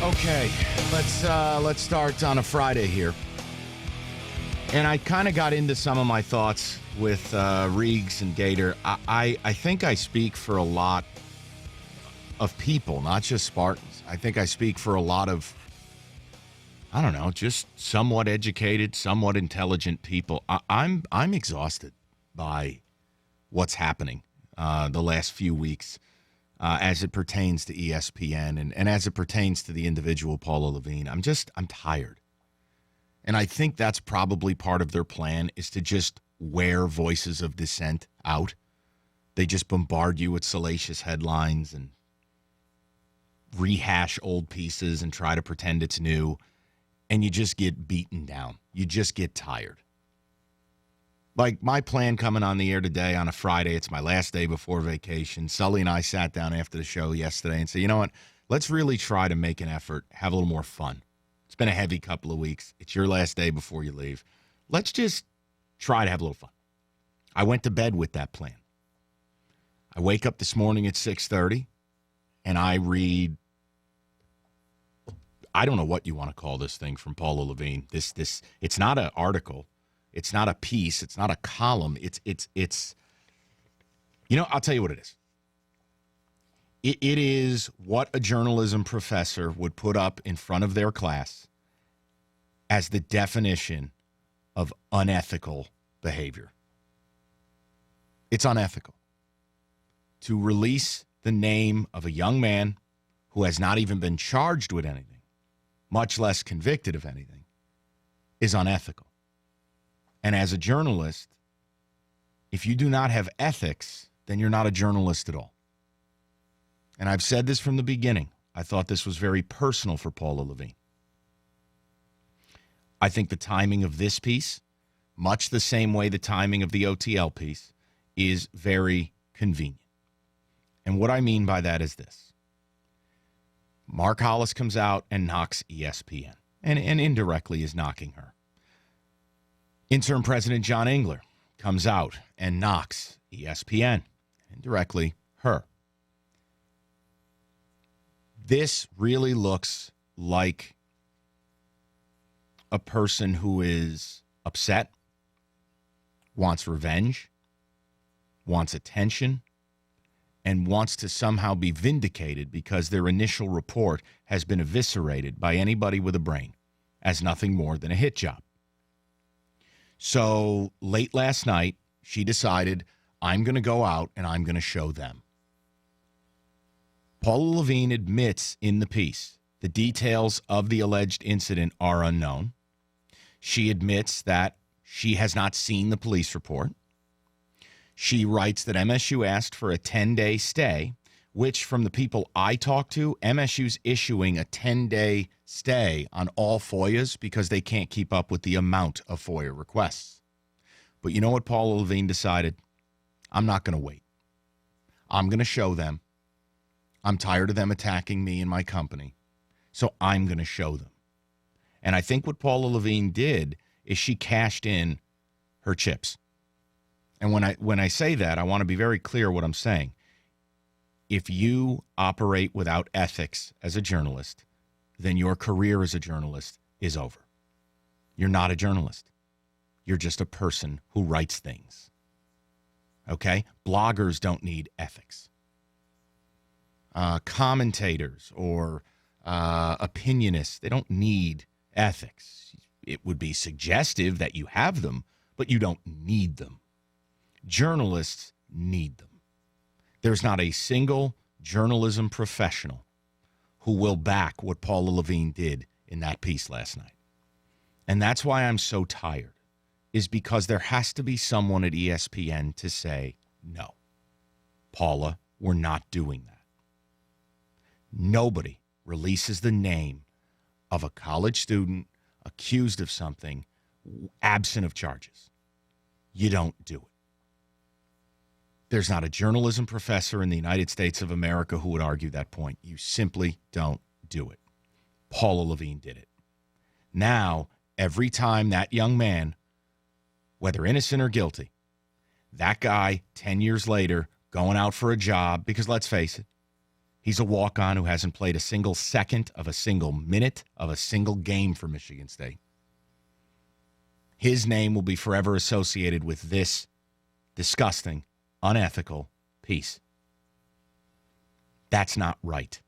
Okay, let's start on a Friday here. And I kind of got into some of my thoughts with Reegs and Gator. I think I speak for a lot of people, not just Spartans. I think I speak for a lot of, I don't know, just somewhat educated, somewhat intelligent people. I'm exhausted by what's happening the last few weeks as it pertains to ESPN and as it pertains to the individual Paula Lavigne. I'm tired. And I think that's probably part of their plan, is to just wear voices of dissent out. They just bombard you with salacious headlines and rehash old pieces and try to pretend it's new. And you just get beaten down. You just get tired. Like my plan coming on the air today on a Friday, it's my last day before vacation. Sully and I sat down after the show yesterday and said, you know what? Let's really try to make an effort, have a little more fun. It's been a heavy couple of weeks. It's your last day before you leave. Let's just try to have a little fun. I went to bed with that plan. I wake up this morning at 6:30 and I read, I don't know what you want to call this thing from Paula Lavigne. This it's not an article. It's not a piece. It's not a column. It's you know, I'll tell you what it is. It is what a journalism professor would put up in front of their class as the definition of unethical behavior. It's unethical to release the name of a young man who has not even been charged with anything, much less convicted of anything, is unethical. And as a journalist, if you do not have ethics, then you're not a journalist at all. And I've said this from the beginning. I thought this was very personal for Paula Lavigne. I think the timing of this piece, much the same way the timing of the OTL piece, is very convenient. And what I mean by that is this. Mark Hollis comes out and knocks ESPN, and indirectly is knocking her. Interim President John Engler comes out and knocks ESPN, indirectly her. This really looks like a person who is upset, wants revenge, wants attention, and wants to somehow be vindicated because their initial report has been eviscerated by anybody with a brain as nothing more than a hit job. So late last night, she decided, I'm going to go out and I'm going to show them. Paula Lavigne admits in the piece the details of the alleged incident are unknown. She admits that she has not seen the police report. She writes that MSU asked for a 10-day stay, which from the people I talked to, MSU's issuing a 10-day stay on all FOIAs because they can't keep up with the amount of FOIA requests. But you know what Paula Lavigne decided? I'm not going to wait. I'm going to show them. I'm tired of them attacking me and my company, so I'm going to show them. And I think what Paula Lavigne did is she cashed in her chips. And when I say that, I want to be very clear what I'm saying. If you operate without ethics as a journalist, then your career as a journalist is over. You're not a journalist. You're just a person who writes things. Okay? Bloggers don't need ethics. Commentators or opinionists, they don't need ethics. It would be suggestive that you have them, but you don't need them. Journalists need them. There's not a single journalism professional who will back what Paula Lavigne did in that piece last night. And that's why I'm so tired, is because there has to be someone at ESPN to say, no, Paula, we're not doing that. Nobody releases the name of a college student accused of something absent of charges. You don't do it. There's not a journalism professor in the United States of America who would argue that point. You simply don't do it. Paula Lavigne did it. Now, every time that young man, whether innocent or guilty, that guy 10 years later going out for a job, because let's face it, He's a walk-on who hasn't played a single second of a single minute of a single game for Michigan State. His name will be forever associated with this disgusting, unethical piece. That's not right.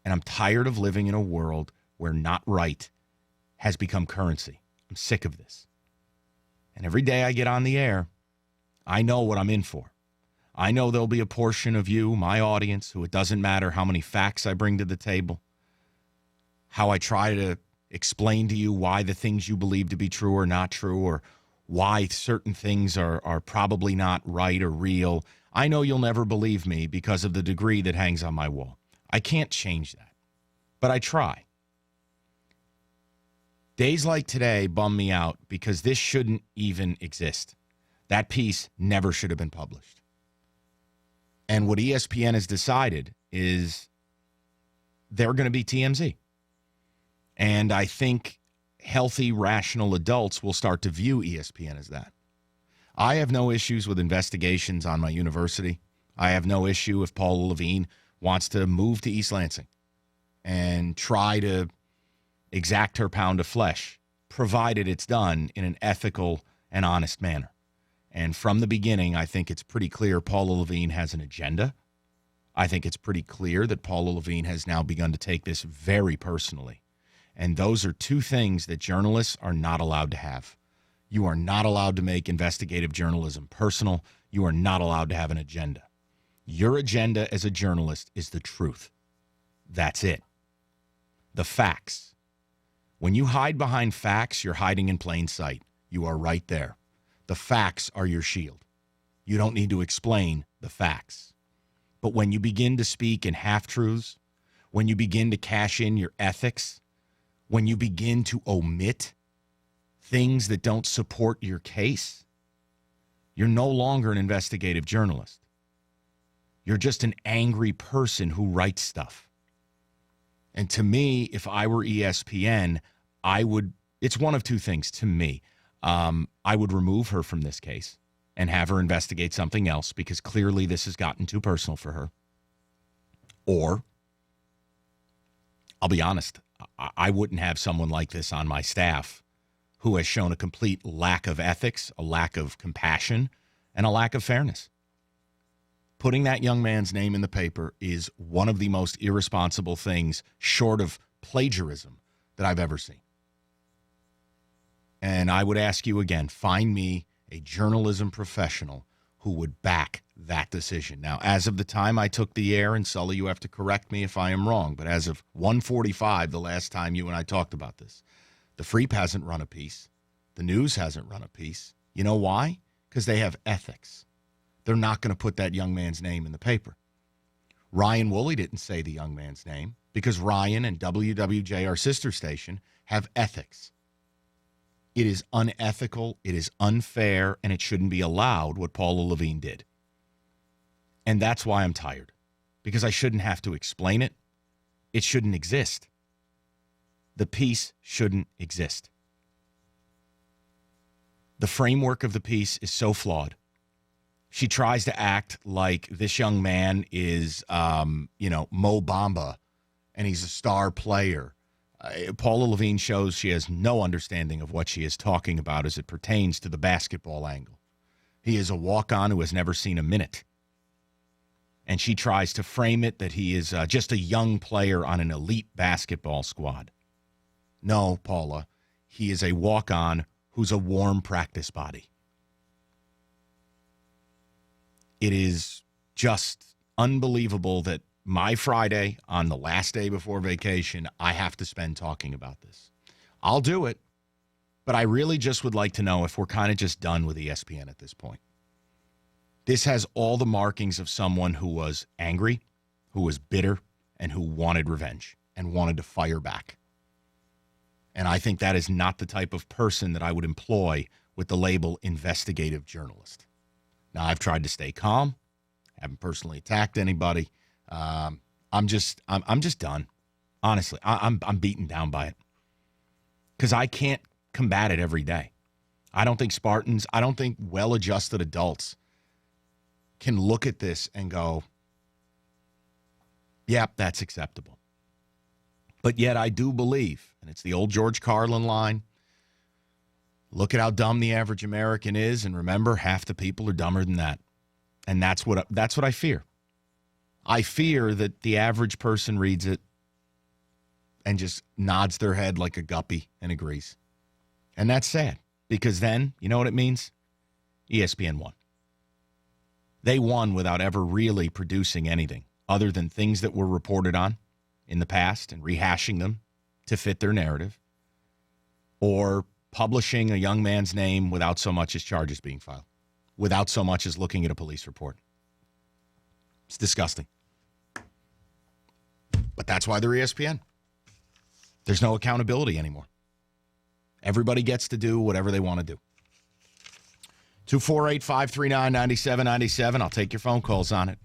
And I'm tired of living in a world where not right has become currency. I'm sick of this. And every day I get on the air, I know what I'm in for. I know there'll be a portion of you, my audience, who it doesn't matter how many facts I bring to the table, how I try to explain to you why the things you believe to be true are not true, or why certain things are probably not right or real. I know you'll never believe me because of the degree that hangs on my wall. I can't change that, but I try. Days like today bum me out because this shouldn't even exist. That piece never should have been published. And what ESPN has decided is they're going to be TMZ. And I think healthy, rational adults will start to view ESPN as that. I have no issues with investigations on my university. I have no issue if Paula Lavigne wants to move to East Lansing and try to exact her pound of flesh, provided it's done in an ethical and honest manner. And from the beginning, I think it's pretty clear Paula Lavigne has an agenda. I think it's pretty clear that Paula Lavigne has now begun to take this very personally. And those are two things that journalists are not allowed to have. You are not allowed to make investigative journalism personal. You are not allowed to have an agenda. Your agenda as a journalist is the truth. That's it. The facts. When you hide behind facts, you're hiding in plain sight. You are right there. The facts are your shield. You don't need to explain the facts. But when you begin to speak in half-truths, when you begin to cash in your ethics, when you begin to omit things that don't support your case, you're no longer an investigative journalist. You're just an angry person who writes stuff. And to me, if I were ESPN, it's one of two things to me. I would remove her from this case and have her investigate something else because clearly this has gotten too personal for her. Or, I'll be honest, I wouldn't have someone like this on my staff who has shown a complete lack of ethics, a lack of compassion, and a lack of fairness. Putting that young man's name in the paper is one of the most irresponsible things, short of plagiarism, that I've ever seen. And I would ask you again, find me a journalism professional who would back that decision. Now, as of the time I took the air, and Sully, you have to correct me if I am wrong, but as of 1:45, the last time you and I talked about this, the Freep hasn't run a piece. The News hasn't run a piece. You know why? Because they have ethics. They're not going to put that young man's name in the paper. Ryan Woolley didn't say the young man's name because Ryan and WWJ, our sister station, have ethics. It is unethical, it is unfair, and it shouldn't be allowed what Paula Lavigne did. And that's why I'm tired, because I shouldn't have to explain it. It shouldn't exist. The piece shouldn't exist. The framework of the piece is so flawed. She tries to act like this young man is, Mo Bamba, and he's a star player. Paula Lavigne shows she has no understanding of what she is talking about as it pertains to the basketball angle. He is a walk-on who has never seen a minute. And she tries to frame it that he is just a young player on an elite basketball squad. No, Paula, he is a walk-on who's a warm practice body. It is just unbelievable that my Friday, on the last day before vacation, I have to spend talking about this. I'll do it, but I really just would like to know if we're kind of just done with ESPN at this point. This has all the markings of someone who was angry, who was bitter, and who wanted revenge and wanted to fire back. And I think that is not the type of person that I would employ with the label investigative journalist. Now, I've tried to stay calm, haven't personally attacked anybody. I'm just done. Honestly, I'm beaten down by it because I can't combat it every day. I don't think well-adjusted adults can look at this and go, Yep, that's acceptable. But yet I do believe, and it's the old George Carlin line, look at how dumb the average American is, and remember, half the people are dumber than that. And that's what I fear. I fear that the average person reads it and just nods their head like a guppy and agrees. And that's sad, because then, you know what it means? ESPN won. They won without ever really producing anything other than things that were reported on in the past and rehashing them to fit their narrative, or publishing a young man's name without so much as charges being filed, without so much as looking at a police report. It's disgusting. But that's why they're ESPN. There's no accountability anymore. Everybody gets to do whatever they want to do. 248-539-9797. I'll take your phone calls on it.